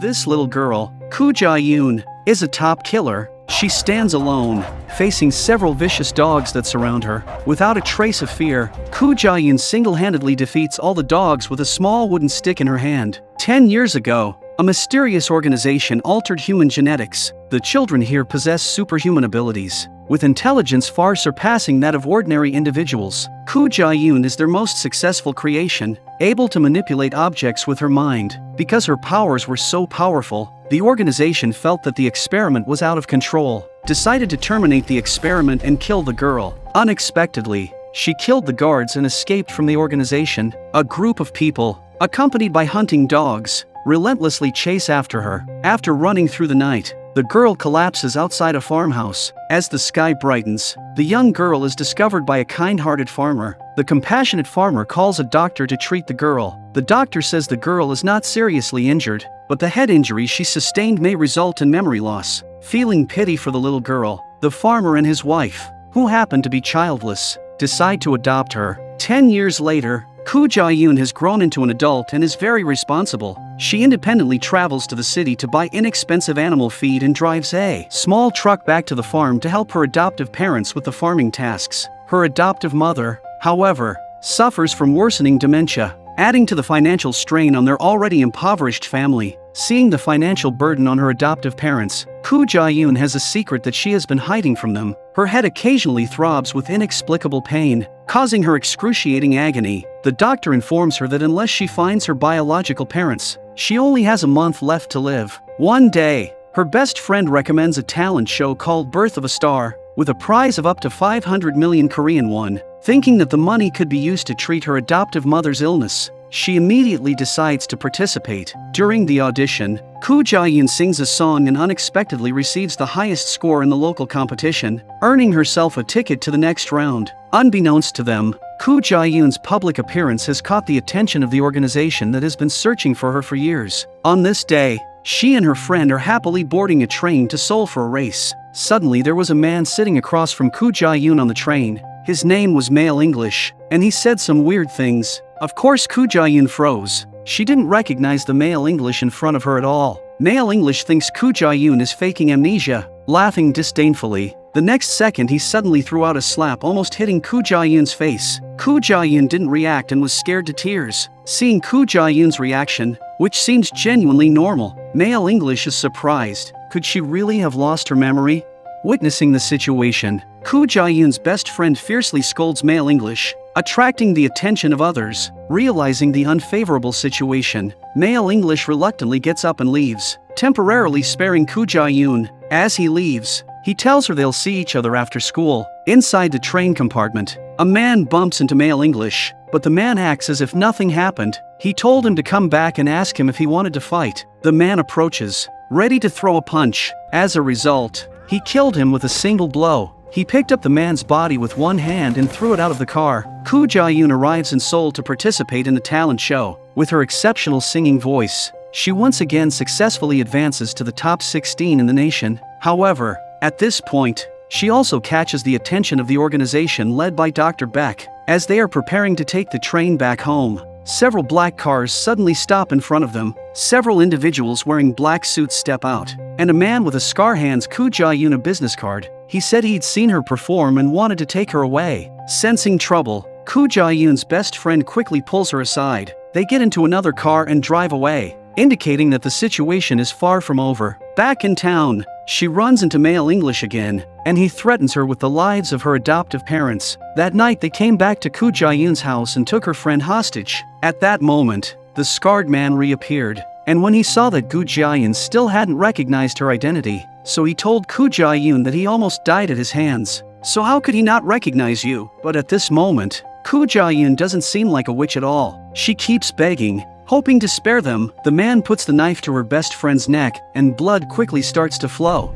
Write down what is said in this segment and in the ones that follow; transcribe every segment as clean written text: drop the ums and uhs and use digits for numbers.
this little girl, Ja-yoon, is a top killer. She stands alone, facing several vicious dogs that surround her. Without a trace of fear, Ja-yoon single-handedly defeats all the dogs with a small wooden stick in her hand. 10 years ago, a mysterious organization altered human genetics. The children here possess superhuman abilities, with intelligence far surpassing that of ordinary individuals. Ja-yoon is their most successful creation, able to manipulate objects with her mind. Because her powers were so powerful, the organization felt that the experiment was out of control, decided to terminate the experiment and kill the girl. Unexpectedly, she killed the guards and escaped from the organization. A group of people, accompanied by hunting dogs, relentlessly chase after her. After running through the night, the girl collapses outside a farmhouse. As the sky brightens, the young girl is discovered by a kind-hearted farmer. The compassionate farmer calls a doctor to treat the girl. The doctor says the girl is not seriously injured, but the head injury she sustained may result in memory loss. Feeling pity for the little girl, the farmer and his wife, who happen to be childless, decide to adopt her. 10 years later, Ja-yoon has grown into an adult and is very responsible. She independently travels to the city to buy inexpensive animal feed and drives a small truck back to the farm to help her adoptive parents with the farming tasks. Her adoptive mother, however, suffers from worsening dementia, adding to the financial strain on their already impoverished family. Seeing the financial burden on her adoptive parents, Ja-yoon has a secret that she has been hiding from them. Her head occasionally throbs with inexplicable pain, causing her excruciating agony. The doctor informs her that unless she finds her biological parents, she only has a month left to live. One day, her best friend recommends a talent show called Birth of a Star, with a prize of up to 500 million Korean won. Thinking that the money could be used to treat her adoptive mother's illness, she immediately decides to participate. During the audition, Ja-yoon sings a song and unexpectedly receives the highest score in the local competition, earning herself a ticket to the next round. Unbeknownst to them, Ja-yoon's public appearance has caught the attention of the organization that has been searching for her for years. On this day, she and her friend are happily boarding a train to Seoul for a race. Suddenly there was a man sitting across from Ja-yoon on the train. His name was Male English, and he said some weird things. Of course Ja-yoon froze. She didn't recognize the Male English in front of her at all. Male English thinks Ja-yoon is faking amnesia, laughing disdainfully. The next second he suddenly threw out a slap, almost hitting Ja-yoon's face. Ja-yoon didn't react and was scared to tears. Seeing Ja-yoon's reaction, which seems genuinely normal, Male English is surprised. Could she really have lost her memory? Witnessing the situation, Ja-yoon's best friend fiercely scolds Male English, attracting the attention of others. Realizing the unfavorable situation, Male English reluctantly gets up and leaves, temporarily sparing Ja-yoon. As he leaves, he tells her they'll see each other after school. Inside the train compartment, a man bumps into Male English, but the man acts as if nothing happened. He told him to come back and ask him if he wanted to fight. The man approaches, ready to throw a punch. As a result, he killed him with a single blow. He picked up the man's body with one hand and threw it out of the car. Ja-yoon arrives in Seoul to participate in the talent show. With her exceptional singing voice, she once again successfully advances to the top 16 in the nation. However, at this point, she also catches the attention of the organization led by Dr. Beck. As they are preparing to take the train back home, several black cars suddenly stop in front of them. Several individuals wearing black suits step out, and a man with a scar hands Ja-yoon a business card. He said he'd seen her perform and wanted to take her away. Sensing trouble, Ja-yoon's best friend quickly pulls her aside. They get into another car and drive away, indicating that the situation is far from over. Back in town, she runs into Male English again, and he threatens her with the lives of her adoptive parents. That night they came back to Ja-yoon's house and took her friend hostage. At that moment, the scarred man reappeared, and when he saw that Ja-yoon still hadn't recognized her identity, so he told Ja-yoon that he almost died at his hands. So how could he not recognize you? But at this moment, Ja-yoon doesn't seem like a witch at all. She keeps begging, hoping to spare them. The man puts the knife to her best friend's neck, and blood quickly starts to flow.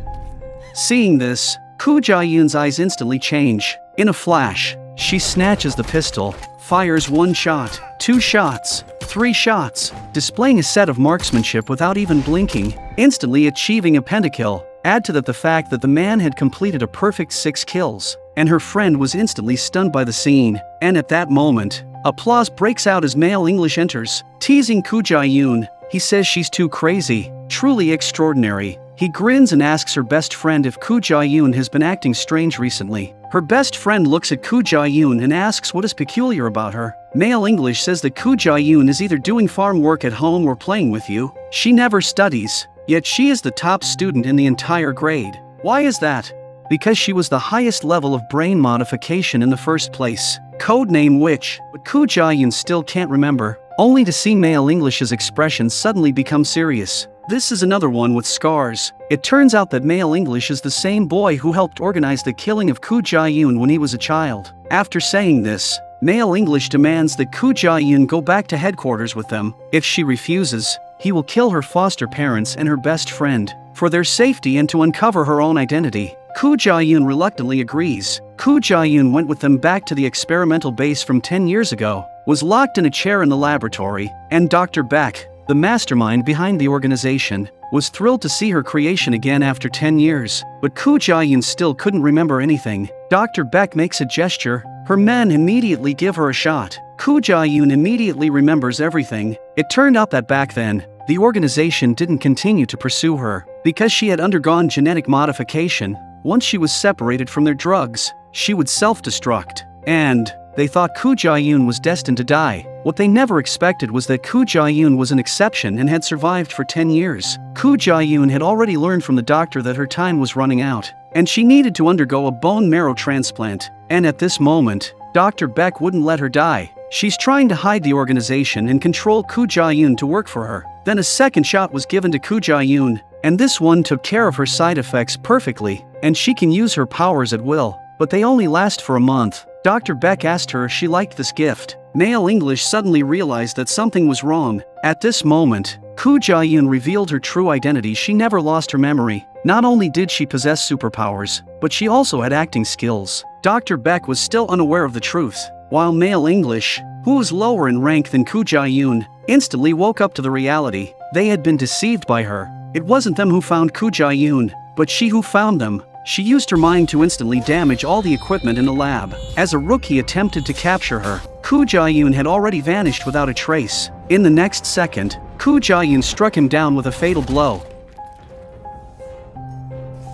Seeing this, Ja-yoon's eyes instantly change. In a flash, she snatches the pistol, fires 1 shot, 2 shots, 3 shots, displaying a set of marksmanship without even blinking, instantly achieving a pentakill. Add to that the fact that the man had completed a perfect 6 kills, and her friend was instantly stunned by the scene. And at that moment, applause breaks out as Male English enters. Teasing Ja-yoon, He says she's too crazy, truly extraordinary. He grins and asks her best friend if Ja-yoon has been acting strange recently. Her best friend looks at Ja-yoon and asks what is peculiar about her. Male English says that Ja-yoon is either doing farm work at home or playing with you. She never studies, yet she is the top student in the entire grade. Why is that? Because she was the highest level of brain modification in the first place. Codename Witch, but Ja-yoon still can't remember, only to see Male English's expression suddenly become serious. This is another one with scars. It turns out that Male English is the same boy who helped organize the killing of Ja-yoon when he was a child. After saying this, Male English demands that Ja-yoon go back to headquarters with them. If she refuses, he will kill her foster parents and her best friend, for their safety and to uncover her own identity. Ja-yoon reluctantly agrees. Ja-yoon went with them back to the experimental base from 10 years ago, was locked in a chair in the laboratory, and Dr. Beck, the mastermind behind the organization, was thrilled to see her creation again after 10 years, but Ja-yoon still couldn't remember anything. Dr. Beck makes a gesture, her men immediately give her a shot. Ja-yoon immediately remembers everything. It turned out that back then, the organization didn't continue to pursue her, because she had undergone genetic modification. Once she was separated from their drugs, she would self-destruct, and they thought Ja-yoon was destined to die. What they never expected was that Ja-yoon was an exception and had survived for 10 years. Ja-yoon had already learned from the doctor that her time was running out, and she needed to undergo a bone marrow transplant, and at this moment, Dr. Beck wouldn't let her die. She's trying to hide the organization and control Ja-yoon to work for her. Then a second shot was given to Ja-yoon, and this one took care of her side effects perfectly, and she can use her powers at will, but they only last for a month. Dr. Beck asked her if she liked this gift. Male English suddenly realized that something was wrong. At this moment, Ja-yoon revealed her true identity. She never lost her memory. Not only did she possess superpowers, but she also had acting skills. Dr. Beck was still unaware of the truth, while Male English, who was lower in rank than Ja-yoon, instantly woke up to the reality. They had been deceived by her. It wasn't them who found Ja-yoon, but she who found them. She used her mind to instantly damage all the equipment in the lab. As a rookie attempted to capture her, Ja-yoon had already vanished without a trace. In the next second, Ja-yoon struck him down with a fatal blow.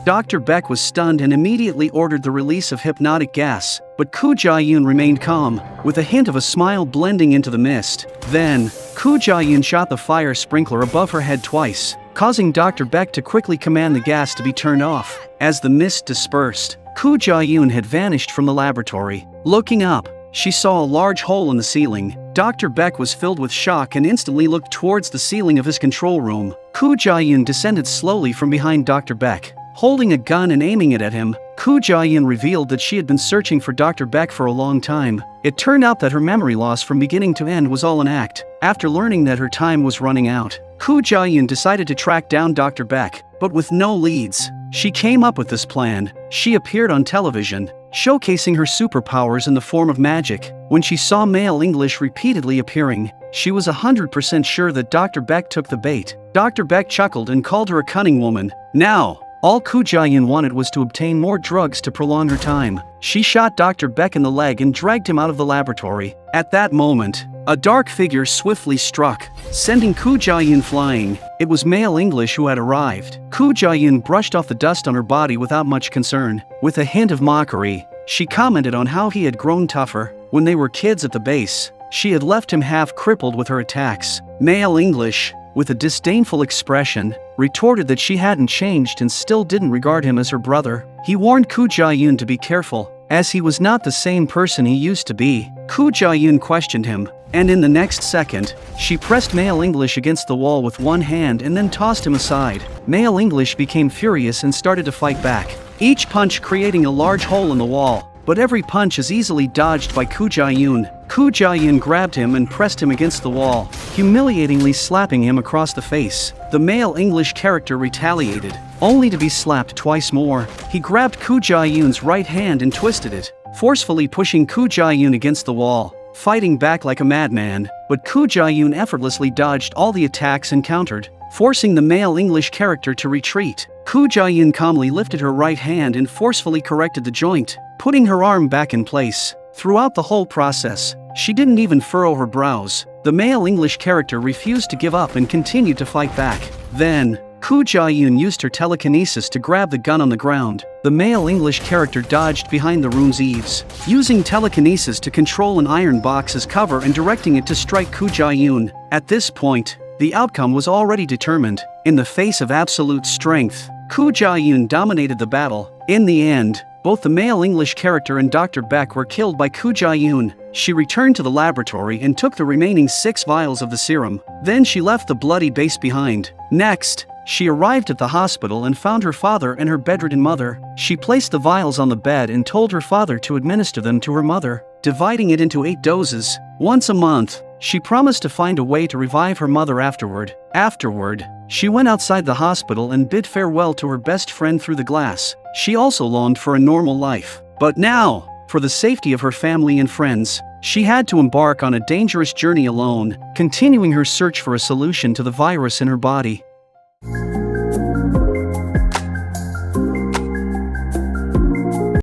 Dr. Beck was stunned and immediately ordered the release of hypnotic gas, but Ja-yoon remained calm, with a hint of a smile blending into the mist. Then, Ja-yoon shot the fire sprinkler above her head twice, causing Dr. Beck to quickly command the gas to be turned off. As the mist dispersed, Ja-yoon had vanished from the laboratory. Looking up, she saw a large hole in the ceiling. Dr. Beck was filled with shock and instantly looked towards the ceiling of his control room. Ja-yoon descended slowly from behind Dr. Beck, holding a gun and aiming it at him. Ja-yoon revealed that she had been searching for Dr. Beck for a long time. It turned out that her memory loss from beginning to end was all an act. After learning that her time was running out, Ja-yoon decided to track down Dr. Beck, but with no leads. She came up with this plan. She appeared on television, showcasing her superpowers in the form of magic. When she saw Male English repeatedly appearing, she was 100% sure that Dr. Beck took the bait. Dr. Beck chuckled and called her a cunning woman. Now, all Ja-yoon wanted was to obtain more drugs to prolong her time. She shot Dr. Beck in the leg and dragged him out of the laboratory. At that moment, a dark figure swiftly struck, sending Ja-yoon flying. It was Male English who had arrived. Ja-yoon brushed off the dust on her body without much concern. With a hint of mockery, she commented on how he had grown tougher. When they were kids at the base, she had left him half crippled with her attacks. Male English, with a disdainful expression, retorted that she hadn't changed and still didn't regard him as her brother. He warned Ja-yoon to be careful, as he was not the same person he used to be. Ja-yoon questioned him, and in the next second, she pressed Male English against the wall with one hand and then tossed him aside. Male English became furious and started to fight back, each punch creating a large hole in the wall. But every punch is easily dodged by Ja-yoon. Ja-yoon grabbed him and pressed him against the wall, humiliatingly slapping him across the face. The Male English character retaliated, only to be slapped twice more. He grabbed Ja-yoon's right hand and twisted it, forcefully pushing Ja-yoon against the wall, fighting back like a madman. But Ja-yoon effortlessly dodged all the attacks and countered, forcing the Male English character to retreat. Ja-yoon calmly lifted her right hand and forcefully corrected the joint, putting her arm back in place. Throughout the whole process, she didn't even furrow her brows. The male English character refused to give up and continued to fight back. Then, Ja-yoon used her telekinesis to grab the gun on the ground. The male English character dodged behind the room's eaves, using telekinesis to control an iron box as cover and directing it to strike Ja-yoon. At this point, the outcome was already determined. In the face of absolute strength, Ja-yoon dominated the battle. In the end, both the male English character and Dr. Beck were killed by Ja-yoon. She returned to the laboratory and took the remaining 6 vials of the serum. Then she left the bloody base behind. Next, she arrived at the hospital and found her father and her bedridden mother. She placed the vials on the bed and told her father to administer them to her mother, dividing it into 8 doses, once a month. She promised to find a way to revive her mother afterward. She went outside the hospital and bid farewell to her best friend through the glass. She also longed for a normal life. But now, for the safety of her family and friends, she had to embark on a dangerous journey alone, continuing her search for a solution to the virus in her body.